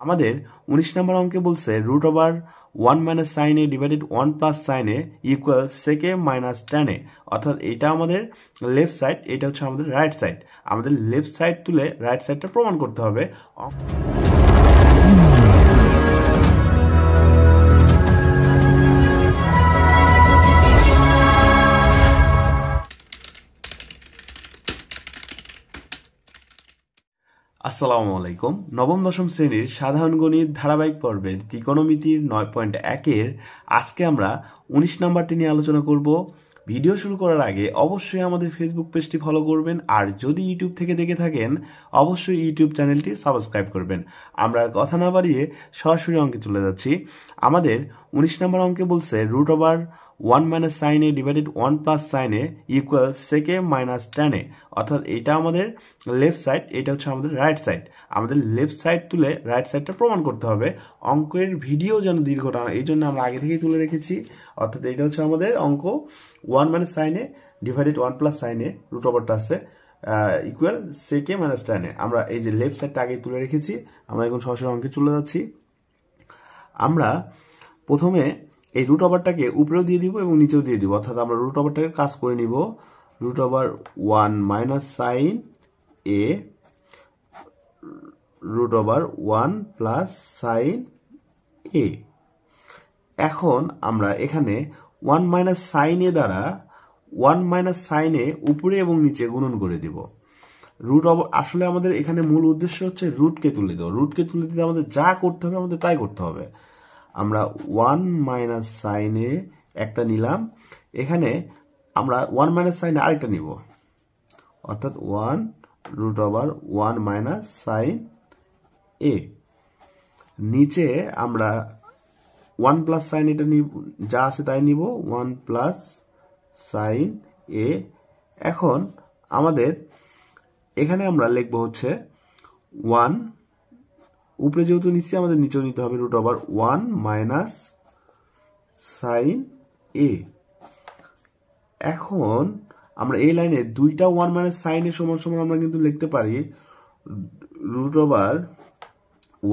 আমাদের 19 নম্বর অঙ্কে বলছে root over 1 minus sine A divided 1 plus sine A equal sec A minus tan A. অর্থাৎ এটা আমাদের লেফট সাইড, এটা হচ্ছে আমাদের রাইট সাইড। আমাদের লেফট সাইড তুলে রাইট সাইডটা প্রমাণ করতে হবে। আসসালামু আলাইকুম। নবম দশম শ্রেণীর সাধারণ গণিত ধারাবাহিক পর্বের ত্রিকোণমিতির 9.1-এর আজকে আমরা 19 নাম্বারটি নিয়ে আলোচনা করব। ভিডিও শুরু করার আগে অবশ্যই আমাদের ফেসবুক পেজটি ফলো করবেন, আর যদি ইউটিউব থেকে দেখে থাকেন অবশ্যই ইউটিউব চ্যানেলটি সাবস্ক্রাইব করবেন। আমরা কথা না বাড়িয়ে সরাসরি অঙ্কে চলে যাচ্ছি। আমাদের 19 নম্বর অঙ্কে বলছে root over 1 minus sine A divided 1 plus sine A equal sec A minus tan A. অর্থাৎ এটা আমাদের লেফট সাইড, এটা হচ্ছে আমাদের রাইট সাইড। আমাদের লেফট সাইড তুলে রাইট সাইডটা প্রমাণ করতে হবে। অঙ্কের ভিডিও যেন দীর্ঘ না, এই জন্য আমরা আগে থেকেই তুলে রেখেছি। অর্থাৎ এটা হচ্ছে আমাদের অঙ্ক 1 minus sine A divided 1 plus sine A, root ওভারটা আছে equal sec A minus tan A. আমরা এই যে লেফট সাইডটা আগেই তুলে রেখেছি। আমরা এখন সরাসরি অঙ্কে চলে যাচ্ছি। আমরা প্রথমে এই রুট ওভারটাকে উপরেও দিয়ে দিব এবং নিচেও দিয়ে দিব। অর্থাৎ আমরা রুট ওভারটাকে কাজ করে নিব। Root over 1 minus sine A root over 1 plus sine এ। এখন আমরা এখানে 1 মাইনাস সাইন এ দ্বারা 1 মাইনাস সাইন এ উপরে এবং নিচে গুণন করে দিব। রুট ওভার আসলে আমাদের এখানে মূল উদ্দেশ্য হচ্ছে রুটকে তুলে দেওয়া। রুটকে তুলে দিতে আমাদের যা করতে হবে আমাদের তাই করতে হবে। আমরা 1 মাইনাস সাইন এ একটা নিলাম, এখানে আমরা 1 মাইনাস সাইন এ আরেকটা নিব। অর্থাৎ 1 রুট ওভার 1 মাইনাস সাইন এ। নিচে আমরা 1 প্লাস সাইন এটা নিব, যা আছে তাই নিব, 1 প্লাস সাইন এ। এখন আমাদের এখানে আমরা লিখবো হচ্ছে 1, উপরে যেহেতু নিচ্ছি আমাদের নিচেও নিতে হবে, রুট ওভার 1 মাইনাস সাইন এ। এখন আমরা এই লাইনে দুইটা 1 মাইনাস সাইন এ সমান সমান আমরা কিন্তু লিখতে পারি রুট ওভার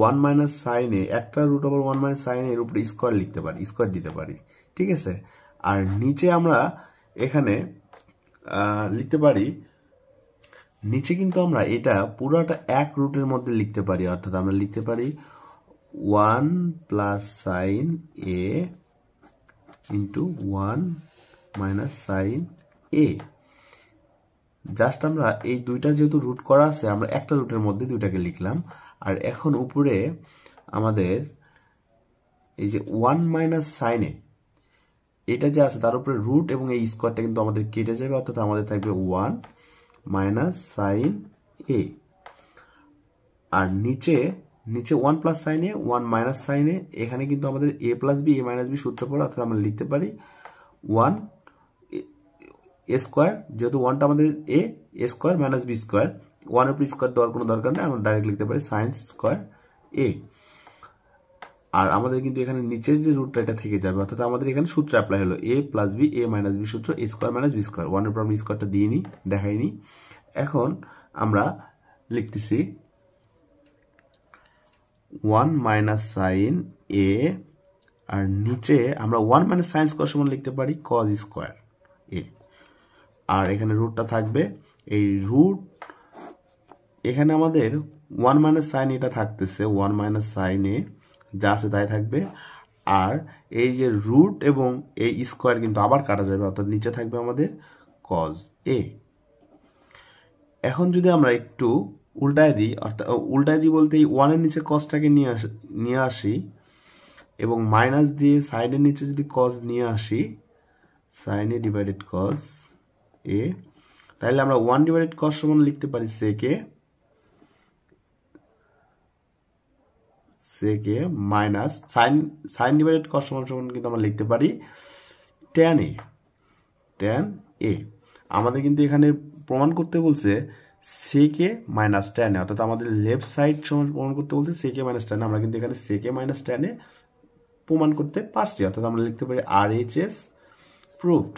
1 মাইনাস সাইন এ, একটা রুট ওভার 1 মাইনাস সাইন এর উপরে স্কোয়ার লিখতে পারি, স্কোয়ার দিতে পারি। ঠিক আছে। আর নিচে আমরা এখানে লিখতে পারি, নিচে কিন্তু আমরা এটা পুরোটা এক রুটের মধ্যে লিখতে পারি। অর্থাৎ আমরা লিখতে পারি 1 প্লাস সাইন এ ইন্টু 1 মাইনাস সাইন এ। জাস্ট আমরা এই দুইটা যেহেতু রুট করা আছে, আমরা একটা রুটের মধ্যে দুইটাকে লিখলাম। আর এখন উপরে আমাদের এই যে 1 মাইনাস সাইন এ এটা যে আছে তার উপরে রুট এবং এই স্কোয়ারটা কিন্তু আমাদের কেটে যাবে। অর্থাৎ আমাদের থাকবে 1 মাইনাস সাইন এ। আর নিচে 1 প্লাস সাইন এ 1 মাইনাস সাইন এ। এখানে কিন্তু আমাদের এ প্লাস বি, এ মাইনাস বি সূত্র পড়ে। অর্থাৎ আমরা লিখতে পারি 1 এ স্কোয়ার, যেহেতু 1টা আমাদের এ স্কোয়ার মাইনাস বি স্কোয়ার, 1 এর উপর স্কোয়ার দেওয়ার কোনো দরকার নেই, আমরা ডাইরেক্ট লিখতে পারি সাইন স্কোয়ার এ। আর আমাদের কিন্তু এখানে নিচের যে রুটটা এটা থেকে যাবে। অর্থাৎ আমাদের এখানে সূত্র অ্যাপ্লাই হলো এ প্লাস বি, এ মাইনাস বি সূত্র, এ স্কোয়ার মাইনাস বি স্কোয়ার। 1 এর উপর আমি স্কোয়ারটা দিইনি, দেখাইনি। এখন আমরা লিখতেছি 1 মাইনাস সাইন এ, আর নিচে আমরা 1 মাইনাস সাইন স্কোয়ার সমান লিখতে পারি কজ স্কোয়ার এ। আর এখানে রুটটা থাকবে, এই রুট এখানে আমাদের 1 মাইনাস সাইন এটা থাকতেছে, 1 মাইনাস সাইন এ যা আছে তাই থাকবে। আর এই যে রুট এবং এই স্কোয়ার কিন্তু আবার কাটা যাবে। অর্থাৎ নিচে থাকবে আমাদের কজ এ। এখন যদি আমরা একটু উল্টায় দিই, অর্থাৎ উল্টায় দিই বলতে এই 1 এর নিচে কজটাকে নিয়ে আসি এবং মাইনাস দিয়ে সাইডের নিচে যদি কজ নিয়ে আসি, sine A divided cos A, তাহলে আমরা 1 ডিভাইডেড কজ সমান লিখতে পারি সেকে মাইনাস সাইন ডিভাইডেড কজ সমান সমান কিন্তু আমরা লিখতে পারি ট্যান এ। আমাদের কিন্তু এখানে প্রমাণ করতে বলছে সেকে মাইনাস ট্যান এ। অর্থাৎ আমাদের লেফট সাইড সমান প্রমাণ করতে বলছে সেকে মাইনাস ট্যান এ। আমরা কিন্তু এখানে সেকে মাইনাস ট্যান এ প্রমাণ করতে পারছি। অর্থাৎ আমরা লিখতে পারি RHS প্রুভড।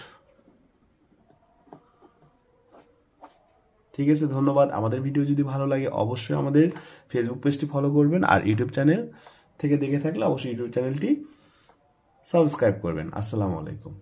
ঠিক আছে, ধন্যবাদ। আমাদের ভিডিও যদি ভালো লাগে অবশ্যই আমাদের ফেসবুক পেজটি ফলো করবেন, আর ইউটিউব চ্যানেল থেকে দেখে থাকলে অবশ্যই ইউটিউব চ্যানেলটি সাবস্ক্রাইব করবেন। আসসালামু আলাইকুম।